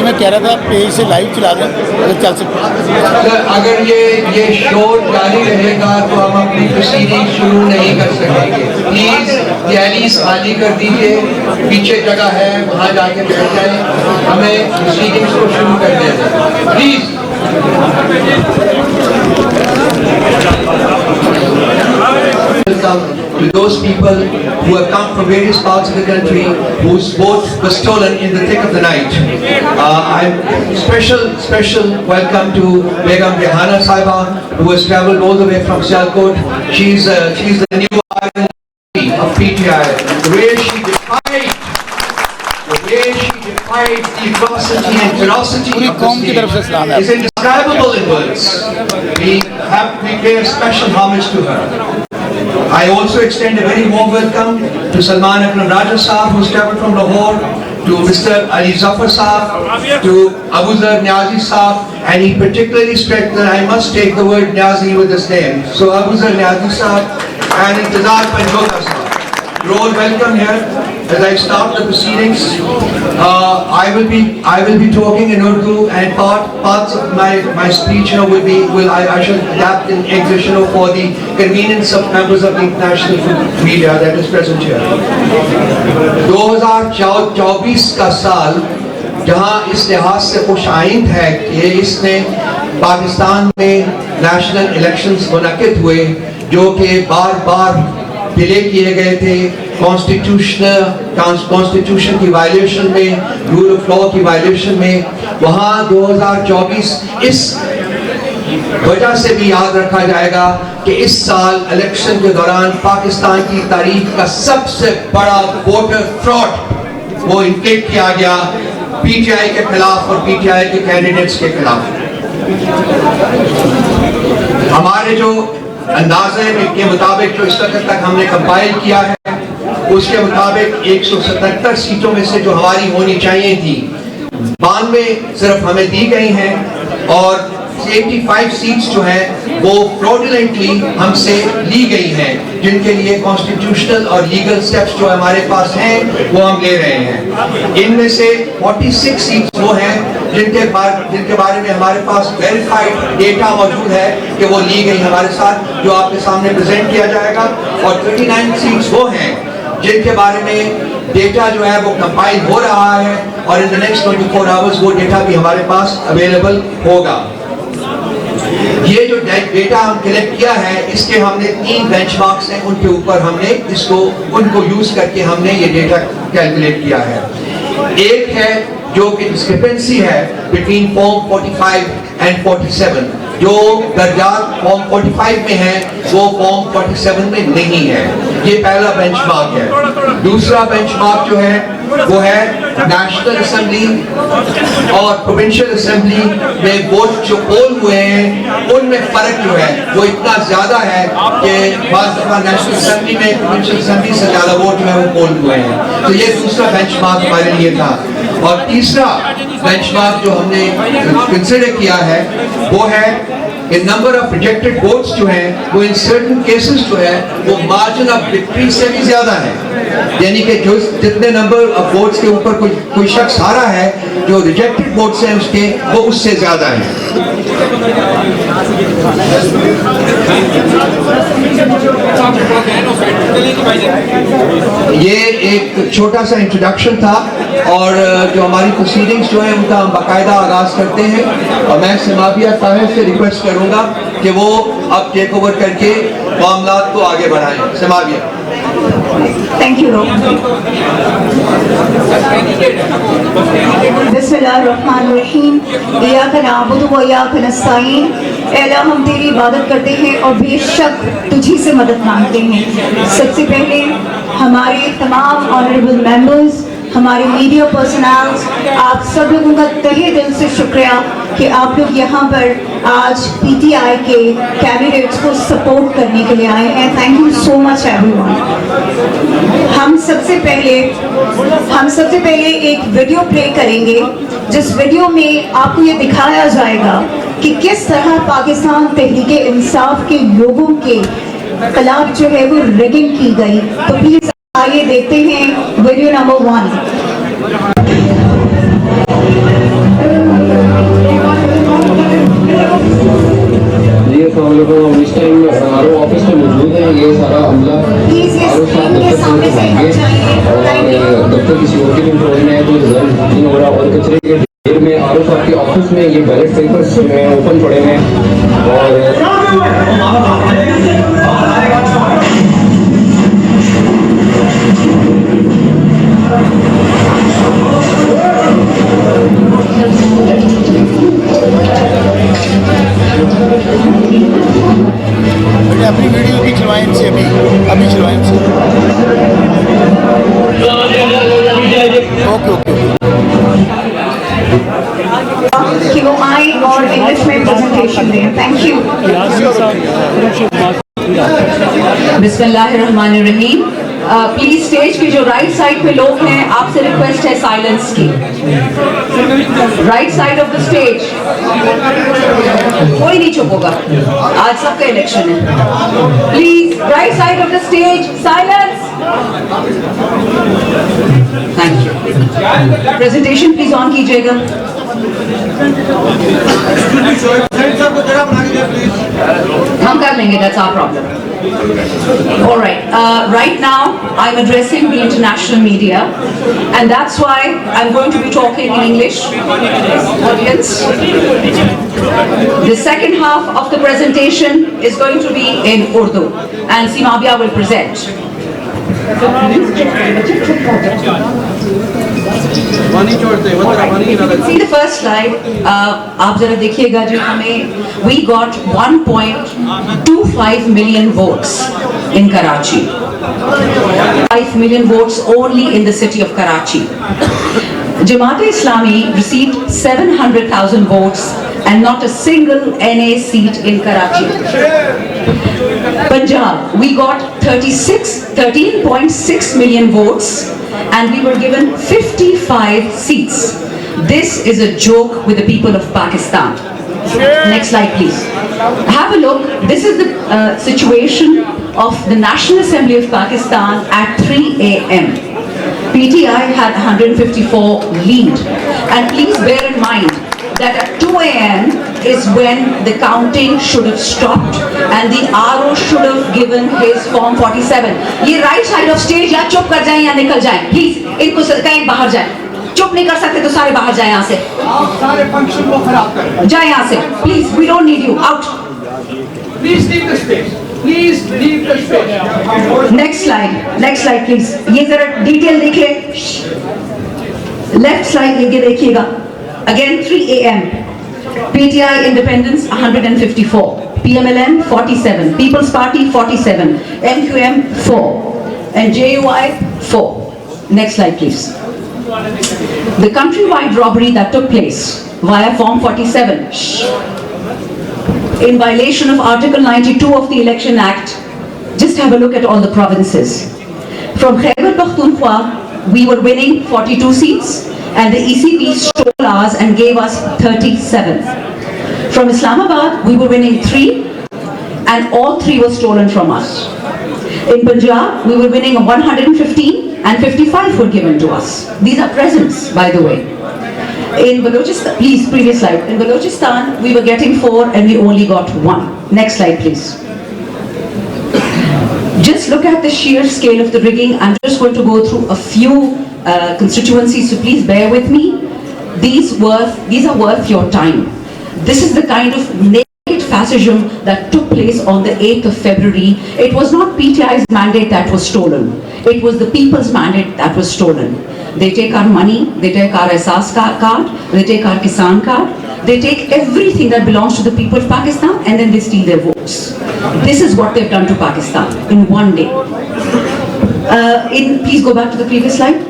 मैं कह रहा था पेज से लाइव चला दें अगर चल सकते। अगर ये शोर जारी रहेगा तो हम अपनी प्रोसीडिंग शुरू नहीं कर सकेंगे। प्लीज गैलीज खाली कर दीजिए, पीछे जगह है वहाँ जाके बैठ जाए, हमें प्रोसीडिंग्स को शुरू कर दें please. To those people who have come from various parts of the country whose boat was stolen in the thick of the night. Special welcome to Begum Rehana Saiba, who has travelled all the way from Sialkot. She's the new RNC of PTI. The way she defied the atrocity and ferocity of the state is indescribable in words. We pay a special homage to her. I also extend a very warm welcome to Salman Akram Raja Saab, who has travelled from Lahore, to Mr. Ali Zafar Saab, to Abu Zar Niazi Saab, and he particularly stressed that I must take the word Niazi with his name. So Abu Zar Niazi Saab and Intizar Panjoga Saab. You're all welcome here. As I start the proceedings, I will be talking in Urdu, and parts of my speech, I shall adapt in English, for the convenience of members of the international media that is present here. 2024 का साल जहां इस लिहाज से खुशाइंद है कि इसमें पाकिस्तान में नेशनल इलेक्शंस मुनक्किद हुए जो कि बार डिले किए गए थे, कॉन्स्टिट्यूशन की वायलेशन में, रूल ऑफ लॉ की वायलेशन में। वहाँ 2024 इस वजह से भी याद रखा जाएगा कि इस साल इलेक्शन के दौरान पाकिस्तान की तारीख का सबसे बड़ा वोटर फ्रॉड वो इंप्लीट किया गया पीटीआई के खिलाफ और पीटीआई के कैंडिडेट्स के खिलाफ। हमारे जो अंदाजे के मुताबिक जो इस वक्त तक हमने कंपाइल किया है उसके मुताबिक 177 सीटों में से जो हमारी होनी चाहिए थी 92 सिर्फ हमें दी गई हैं और 85 सीट्स जो हैं वो फ्रॉडुलेंटली हमसे ली गई हैं, जिनके लिए कॉन्स्टिट्यूशनल और लीगल स्टेप्स जो हमारे पास हैं वो हम ले रहे हैं। इनमें से 46 सीट्स वो हैं जिनके बारे में हमारे पास वेरीफाइड डेटा मौजूद है कि वो ली गई हमारे साथ, जो आपके सामने प्रेजेंट किया जाएगा, और 39 सीट्स वो हैं जिनके बारे में डेटा जो है वो कंपाइल हो रहा है और इन द नेक्स्ट 24 आवर्स वो डेटा भी हमारे पास अवेलेबल होगा। ये जो डेटा हम कलेक्ट किया है इसके हमने 3 बेंचमार्क्स हैं, उनके ऊपर हमने उनको यूज करके हमने ये डेटा कैलकुलेट किया है। एक है जो कि डिस्क्रिपेंसी है बिटवीन फॉर्म 45 एंड 47, जो दर्जात फॉर्म 45 में है वो फॉर्म 47 में नहीं है। ये पहला बेंचमार्क है। दूसरा बेंचमार्क जो है वो है नेशनल असेंबली और प्रोविंशियल असेंबली में वोट जो पोल हुए हैं उनमें फर्क जो है वो इतना ज्यादा है कि बात दफा नेशनल असेंबली में प्रोविंशियल असेंबली से ज्यादा वोट जो है वो पोल हुए हैं। तो ये दूसरा बेंचमार्क हमारे लिए था। और तीसरा बेंचमार्क जो हमने कंसिडर किया है वो है कि नंबर ऑफ रिजेक्टेड वोट्स जो हैं वो इन सर्टेन केसेस जो है वो मार्जिन ऑफ विक्ट्री से भी ज्यादा है, यानी कि जो जितने नंबर ऑफ वोट्स के ऊपर कोई शख्स हारा है जो रिजेक्टेड वोट्स हैं उसके वो उससे ज्यादा है। ये एक छोटा सा इंट्रोडक्शन था और जो हमारी प्रोसीडिंग्स जो है उनका हम बाकायदा आगाज करते हैं और मैं समाबिया साहब से रिक्वेस्ट करूंगा कि वो अब टेक ओवर करके मामलात को आगे बढ़ाएं। समाबिया। Thank you. बिस्मिल्लाहिर्रहमानिर्रहीम। इय्याका नअबुदु व इय्याका नस्तईन। ऐ अल्लाह हम तेरी इबादत करते हैं और बेशक तुझी से मदद मांगते हैं। सबसे पहले हमारे तमाम ऑनरेबल मेंबर्स, हमारे मीडिया पर्सनल्स, आप सब लोगों का तहे दिल से शुक्रिया कि आप लोग यहाँ पर आज पीटीआई के कैंडिडेट्स को सपोर्ट करने के लिए आए हैं। Thank you so much everyone. हम सबसे पहले एक वीडियो प्ले करेंगे जिस वीडियो में आपको ये दिखाया जाएगा कि किस तरह पाकिस्तान तहरीक इंसाफ के लोगों के क्लब जो है वो रिगिंग की गई। तो प्लीज आइए देखते हैं वीडियो नंबर 1। जी अस्सलाम वालेकुम। हम इस टाइम आरओ ऑफिस में मौजूद हैं। ये सारा अमला आरओ साहब दफ्तर से भागे और दफ्तर किसी और के कंट्रोल में है तो रिजल्ट नहीं हो रहा और कचरे के ढेर में आरओ साहब के ऑफिस में ये बैलेट पेपर्स ओपन पड़े हैं अपनी वीडियो भी चलवाएं इनसे, अभी चलवाएं इनसे। ओके ओके कि वो आए और इंग्लिश में प्रेजेंटेशन दें। Thank you. बिस्मिल्लाहिर्रहमानिर्रहीम। प्लीज स्टेज के जो राइट साइड पे लोग हैं आपसे रिक्वेस्ट है साइलेंस की। Right side of the stage कोई नहीं चुप होगा, आज सबका इलेक्शन है। Please right side of the stage silence. Thank you. Presentation please on कीजिएगा। हम कर लेंगे, that's our problem. All right. Right now, I'm addressing the international media, and that's why I'm going to be talking in English. Audience. The second half of the presentation is going to be in Urdu, and Simabia will present. See the first slide. आप जरा देखिएगा जो हमें we got 1.25 million votes in Karachi. 5 million votes only in the city of Karachi. Jamaat-e-Islami received 700,000 votes and not a single NA seat in Karachi. Punjab, we got 13.6 million votes and we were given 55 seats. This is a joke with the people of Pakistan. Next slide please. Have a look. This is the situation of the National Assembly of Pakistan at 3 a.m. PTI had 154 lead, and please bear in mind that at 2 a.m. is when the counting should have stopped and the RO should have given his form 47. ये right side of stage या चुप कर जाएं या निकल जाएं, please इनको कहीं बाहर जाएं। चुप नहीं कर सकते तो सारे बाहर जाएं यहाँ से। सारे फंक्शन को खराब करें। जाएं यहाँ से, please, we don't need you, out. Please leave the stage. Please leave the stage. Next slide please. ये जरा detail देख ले। Left slide ये देखिएगा। Again 3 a.m. PTI Independence 154, PMLN 47, People's Party 47, MQM 4, and JUI 4. Next slide please. The countrywide robbery that took place via Form 47 in violation of Article 92 of the Election Act. Just have a look at all the provinces. From Khyber Pakhtunkhwa, we were winning 42 seats. And the ECP stole ours and gave us 37. From Islamabad, we were winning 3, and all 3 were stolen from us. In Punjab, we were winning 115, and 55 were given to us. These are presents, by the way. In Balochistan, please, previous slide. In Balochistan, we were getting 4, and we only got 1. Next slide, please. Just look at the sheer scale of the rigging. I'm just going to go through a few constituencies, so please bear with me. These are worth your time. This is the kind of naked fascism that took place on the 8th of February. It was not PTI's mandate that was stolen. It was the people's mandate that was stolen. They take our money, they take our Asas card, they take our Kisan card, they take everything that belongs to the people of Pakistan, and then they steal their votes. This is what they've done to Pakistan in one day. Please go back to the previous slide.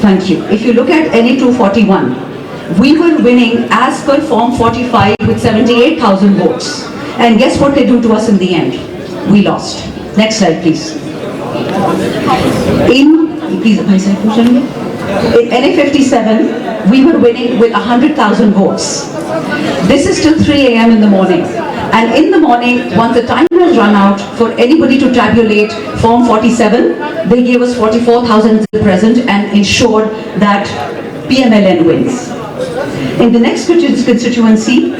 Thank you. If you look at NA 241, we were winning as per Form 45 with 78,000 votes. And guess what they do to us in the end? We lost. Next slide, please. In NA 57, we were winning with 100,000 votes. This is till 3 a.m. in the morning. And in the morning, once the time has run out, for anybody to tabulate Form 47, they gave us 44,000 as a present and ensured that PMLN wins. In the next constituency,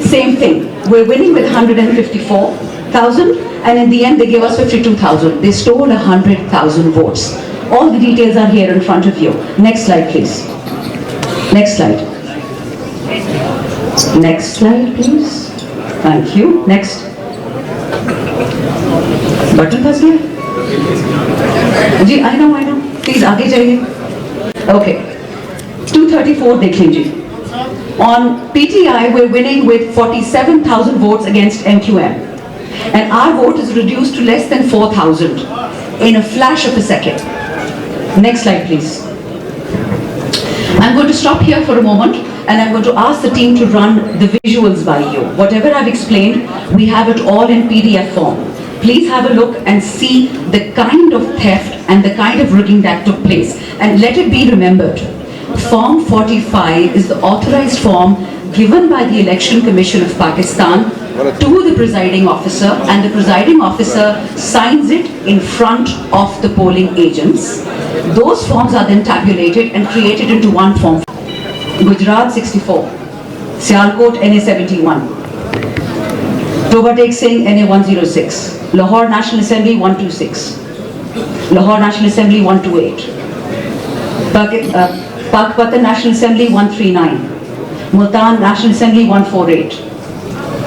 same thing. We're winning with 154,000, and in the end they gave us 52,000. They stole 100,000 votes. All the details are here in front of you. Next slide, please. Next slide. Next slide, please. Thank you. Next. Button फंस गया? जी, I know. Please आगे जाइए. Okay. 234 देख लीजिए. On PTI, we're winning with 47,000 votes against MQM. And our vote is reduced to less than 4,000 in a flash of a second. Next slide, please. I'm going to stop here for a moment and I'm going to ask the team to run the visuals by you. Whatever I've explained, we have it all in PDF form. Please have a look and see the kind of theft and the kind of rigging that took place. And let it be remembered, Form 45 is the authorized form given by the Election Commission of Pakistan to the presiding officer, and the presiding officer signs it in front of the polling agents. Those forms are then tabulated and created into one form. Gujarat 64, Sialkot NA 71, Toba Tek Singh NA 106, Lahore National Assembly 126, Lahore National Assembly 128, Pakpatan National Assembly 139, Multan National Assembly 148.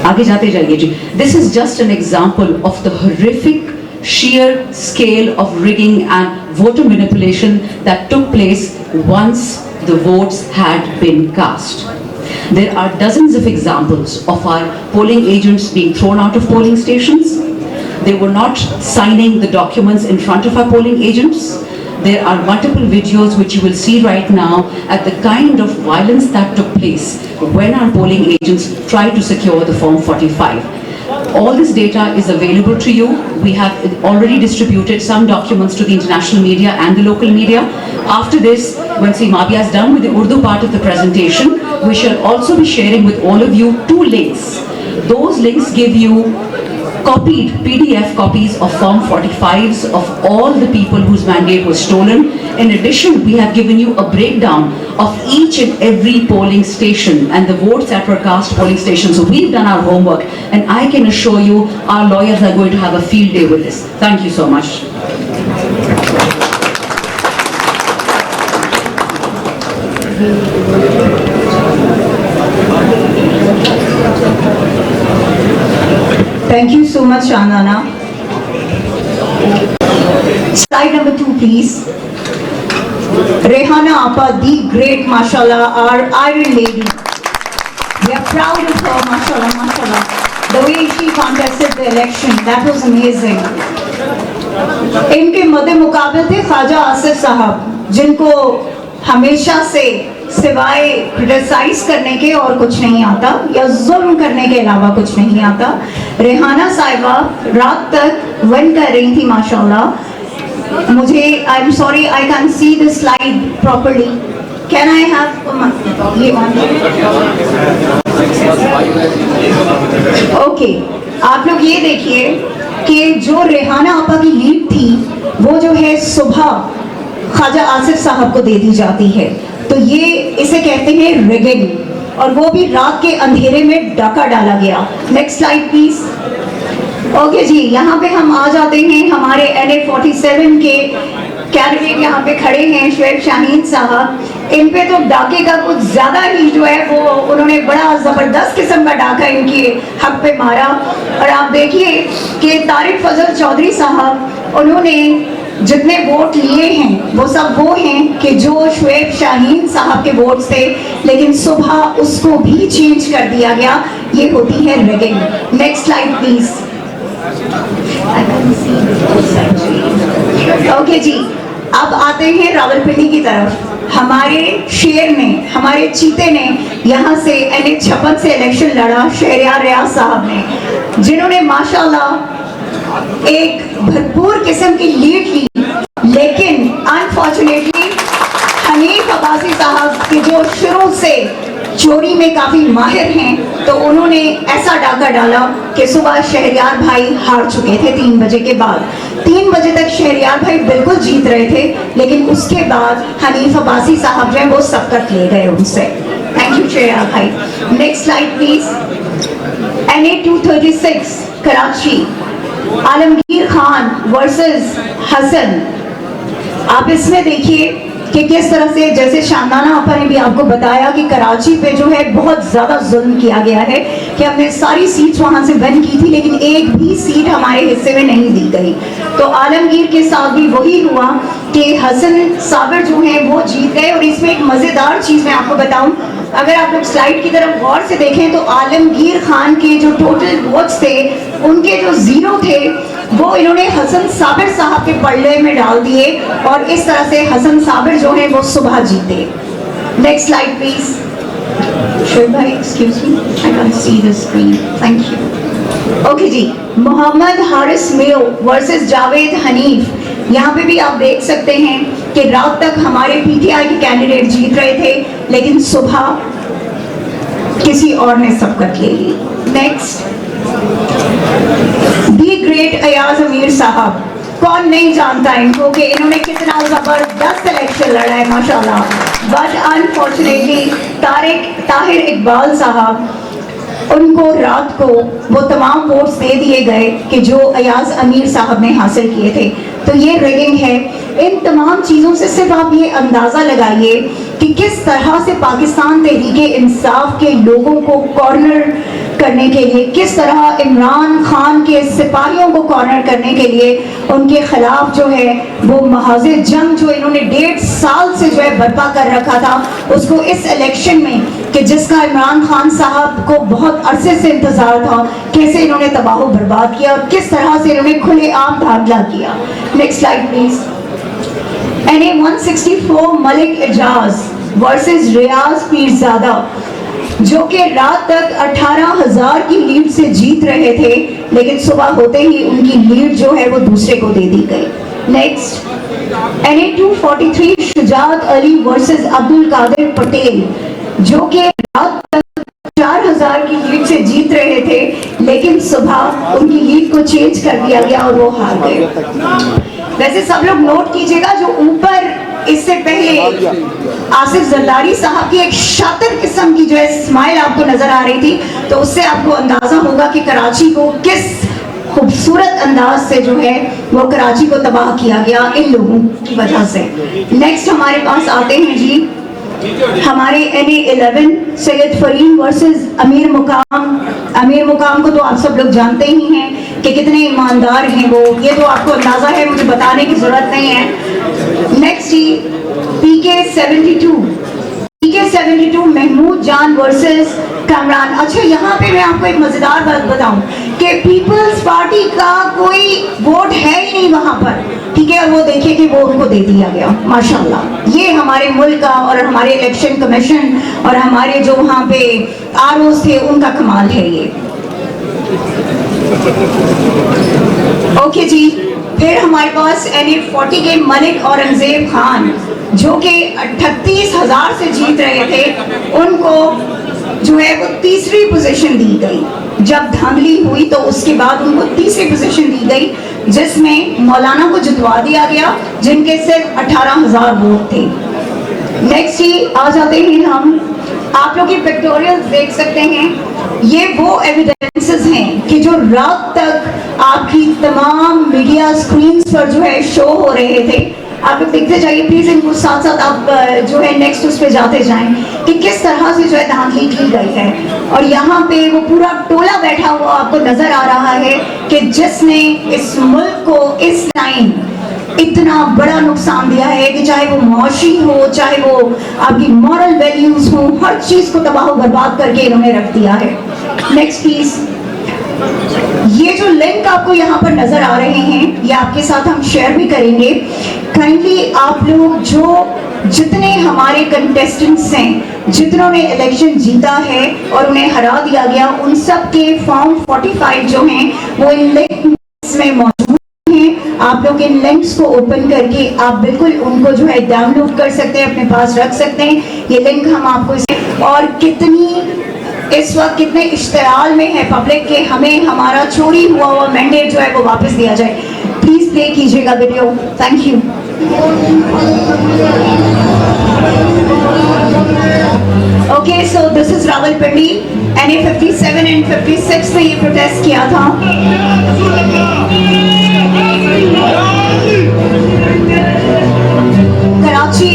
आगे जाते जाइए जी. This is just an example of the horrific sheer scale of rigging and voter manipulation that took place once the votes had been cast. There are dozens of examples of our polling agents being thrown out of polling stations. They were not signing the documents in front of our polling agents. There are multiple videos which you will see right now at the kind of violence that took place when our polling agents tried to secure the Form 45. All this data is available to you. We have already distributed some documents to the international media and the local media. After this, when Mabia is done with the Urdu part of the presentation, we shall also be sharing with all of you 2 links. Those links give you copied PDF copies of Form 45s of all the people whose mandate was stolen. In addition, we have given you a breakdown of each and every polling station and the votes that were cast polling stations. So we've done our homework, and I can assure you our lawyers are going to have a field day with this. Thank you so much. Thank you so much, Chandana. Slide number 2, please. Rehana Appa, the great, mashallah, our Iron Lady. We are proud of her, mashallah, mashallah. The way she contested the election, that was amazing. इनके मद्दे मुकाबले थे ख्वाजा आसिफ साहब, जिनको हमेशा से सिवाय criticise करने के और कुछ नहीं आता या जुल्म करने के अलावा कुछ नहीं आता. रेहाना साहिबा रात तक वन कर रही थी माशाल्लाह. मुझे I am sorry I can see the slide properly. Can I have ये ऑन? ओके, आप लोग ये देखिए कि जो रेहाना आपा की लीड थी वो जो है सुबह ख्वाजा आसिफ साहब को दे दी जाती है. तो ये इसे कहते हैं रिगिंग, और वो भी रात के अंधेरे में डाका डाला गया. Next slide please. ओके जी, यहाँ पे हम आ जाते हैं. हमारे NA 47 के कैंडिडेट यहाँ पे खड़े हैं, शुएब शाहीन साहब. इन पे तो डाके का कुछ ज्यादा ही जो है वो उन्होंने बड़ा जबरदस्त किस्म का डाका इनके हक पे मारा. और आप देखिए कि तारिक फजल चौधरी साहब, उन्होंने जितने वोट लिए हैं वो सब वो हैं कि जो शुएब शाहीन साहब के वोट थे, लेकिन सुबह उसको भी चेंज कर दिया गया. ये होती है rigging. Next slide please. Okay जी, अब आते हैं रावलपिंडी की तरफ. हमारे शेर ने, हमारे चीते ने यहाँ से NA 56 से इलेक्शन लड़ा, शहरियार रियाज साहब ने, जिन्होंने माशाल्लाह एक भरपूर किस्म की लीड ली. लेकिन अनफॉर्चुनेटली हनीफ अब्बासी साहब की जो शुरू से चोरी में काफी माहिर हैं, तो उन्होंने ऐसा डाका डाला कि सुबह शहरयार भाई हार चुके थे 3 बजे के बाद। 3 बजे तक शहरयार भाई बिल्कुल जीत रहे थे, लेकिन उसके बाद हनीफ अब्बासी साहब जो है वो सबकत ले गए उनसे। थैंक यू शहरयार भाई। Next slide please. NA236 Karachi, Alamgir Khan versus Hasan. आप इसमें देखिए कि किस तरह से, जैसे शानदाना आपा ने भी आपको बताया कि कराची पे जो है बहुत ज्यादा जुल्म किया गया है कि हमने सारी सीट्स वहां से विन की थी, लेकिन एक भी सीट हमारे हिस्से में नहीं दी गई। तो आलमगीर के साथ भी वही हुआ कि हसन साबिर जो है वो जीत गए। और इसमें एक मजेदार चीज मैं आपको बताऊं, अगर आप लोग स्लाइड की तरफ गौर से देखें तो आलमगीर खान के जो टोटल वोट्स थे उनके जो 0 थे वो इन्होंने हसन साबिर साहब के पल्ले में डाल दिए, और इस तरह से हसन साबिर जो है वो सुबह जीते। Next slide please. शोएब भाई excuse me, I can't see the screen, thank you. Okay जी, मोहम्मद हारिस मेयो वर्सेस जावेद हनीफ। यहाँ पे भी आप देख सकते हैं कि रात तक हमारे PTI के कैंडिडेट जीत रहे थे, लेकिन सुबह किसी और ने सबकत ले ली। नेक्स्ट, दी ग्रेट अयाज अमीर साहब। कौन नहीं जानता इनको कि इन्होंने कितना जबरदस्त इलेक्शन लड़ा है माशाल्लाह। बट अनफॉर्चुनेटली ताहिर इकबाल साहब, उनको रात को वो तमाम वोट्स दे दिए गए कि जो अयाज अमीर साहब ने हासिल किए थे। तो ये रिगिंग है। इन तमाम चीज़ों से सिर्फ आप ये अंदाज़ा लगाइए कि किस तरह से पाकिस्तान तहरीक इंसाफ के लोगों को कॉर्नर करने के लिए, किस तरह इमरान खान के सिपाहियों को कॉर्नर करने के लिए उनके खिलाफ जो है वो महाज़े जंग जो इन्होंने 1.5 साल से जो है बर्पा कर रखा था, उसको इस इलेक्शन में कि जिसका इमरान खान साहब को बहुत अरसे से इंतजार था, कैसे इन्होंने तबाह बर्बाद किया और किस तरह से इन्होंने खुलेआम दाखिला किया। Next slide please. NA164 Malik Ejaz versus Riaz Pirzada, जो कि रात तक 18,000 की लीड से जीत रहे थे, लेकिन सुबह होते ही उनकी लीड जो है वो दूसरे को दे दी गई। Next, NA243 Shujaat Ali versus Abdul Qadir Patel, जो कि रात तक 4,000 की लीड से जीत रहे थे, लेकिन सुबह उनकी लीड को चेंज कर दिया गया और वो हार गए। वैसे सब लोग नोट कीजिएगा, जो ऊपर इससे पहले आसिफ जरदारी साहब की एक शातिर किस्म की जो है स्माइल आपको नजर आ रही थी, तो उससे आपको अंदाजा होगा कि कराची को किस खूबसूरत अंदाज से जो है वो कराची को तबाह किया गया इन लोगों की वजह से। नेक्स्ट हमारे पास आते हैं जी हमारे NA11 सैयद फरीन वर्सेस अमीर मुकाम। अमीर मुकाम को तो आप सब लोग जानते ही हैं कि कितने ईमानदार हैं वो, ये तो आपको अंदाजा है, मुझे बताने की जरूरत नहीं है। नेक्स्ट PK72 महमूद जान वर्सेस कामरान। अच्छा, यहाँ पे मैं आपको एक मजेदार बात बताऊं कि पीपल्स पार्टी का कोई वोट है ही नहीं वहां पर, ठीक है, और वो देखिए कि वो उनको दे दिया गया माशाल्लाह। ये हमारे मुल्क का और हमारे इलेक्शन कमीशन और हमारे जो वहाँ पे ROs थे उनका कमाल है ये। ओके जी, फिर हमारे पास NA40 के मलिक औरंगजेब खान, जो कि 38,000 से जीत रहे थे, उनको जो है वो तीसरी पोजीशन दी गई। जब धांधली हुई तो उसके बाद उनको तीसरी पोजीशन दी गई, जिसमें मौलाना को जितवा दिया गया, जिनके सिर्फ 18,000 वोट थे। नेक्स्ट ही आ जाते हैं हम, आप लोग ये पिक्टोरियल देख सकते हैं, ये वो एविडेंसेस हैं कि जो रात तक आपकी तमाम मीडिया स्क्रीन पर जो है शो हो रहे थे। आप लोग देखते जाइए प्लीज, इनको साथ साथ आप जो है नेक्स्ट उस पे जाते जाएं कि किस तरह से जो है धांधली की गई है। और यहाँ पे वो पूरा टोला बैठा हुआ आपको नजर आ रहा है कि जिसने इस मुल्क को इस टाइम इतना बड़ा नुकसान दिया है कि चाहे वो मुआशी हो, चाहे वो आपकी मॉरल वैल्यूज हो, हर चीज को तबाह बर्बाद करके इन्होंने रख दिया है। Next please. ये जो लिंक आपको यहाँ पर नजर आ रहे हैं, ये आपके साथ हम शेयर भी करेंगे। काइंडली आप लोग जो जितने हमारे कंटेस्टेंट्स हैं, जितनों ने इलेक्शन जीता है और उन्हें हरा दिया गया, उन सब के फॉर्म 45 जो हैं वो इन लिंक्स में मौजूद हैं। आप लोग इन लिंक्स को ओपन करके आप बिल्कुल उनको जो है डाउनलोड कर सकते हैं, अपने पास रख सकते हैं। ये लिंक हम आपको और कितनी इस वक्त कितने इश्तिराल में है पब्लिक के हमें हमारा चोरी हुआ मैंडेट जो है वो वापस दिया जाए। प्लीज प्ले कीजिएगा video, thank you. Okay, so this is Rawalpindi, NA 57 and 56 में ये प्रोटेस्ट किया था। कराची,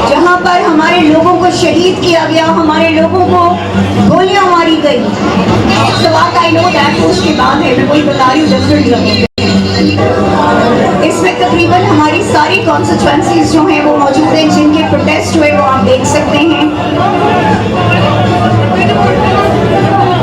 जहां पर हमारे लोगों को शहीद किया गया, हमारे लोगों को गोलियां मारी गई। सवाल आई नो दैट उसके बाद है, मैं वही बता रही हूँ। इसमें तकरीबन हमारी सारी कॉन्स्टिट्यूएंसीज जो हैं वो मौजूद हैं, जिनके प्रोटेस्ट हुए वो आप देख सकते हैं।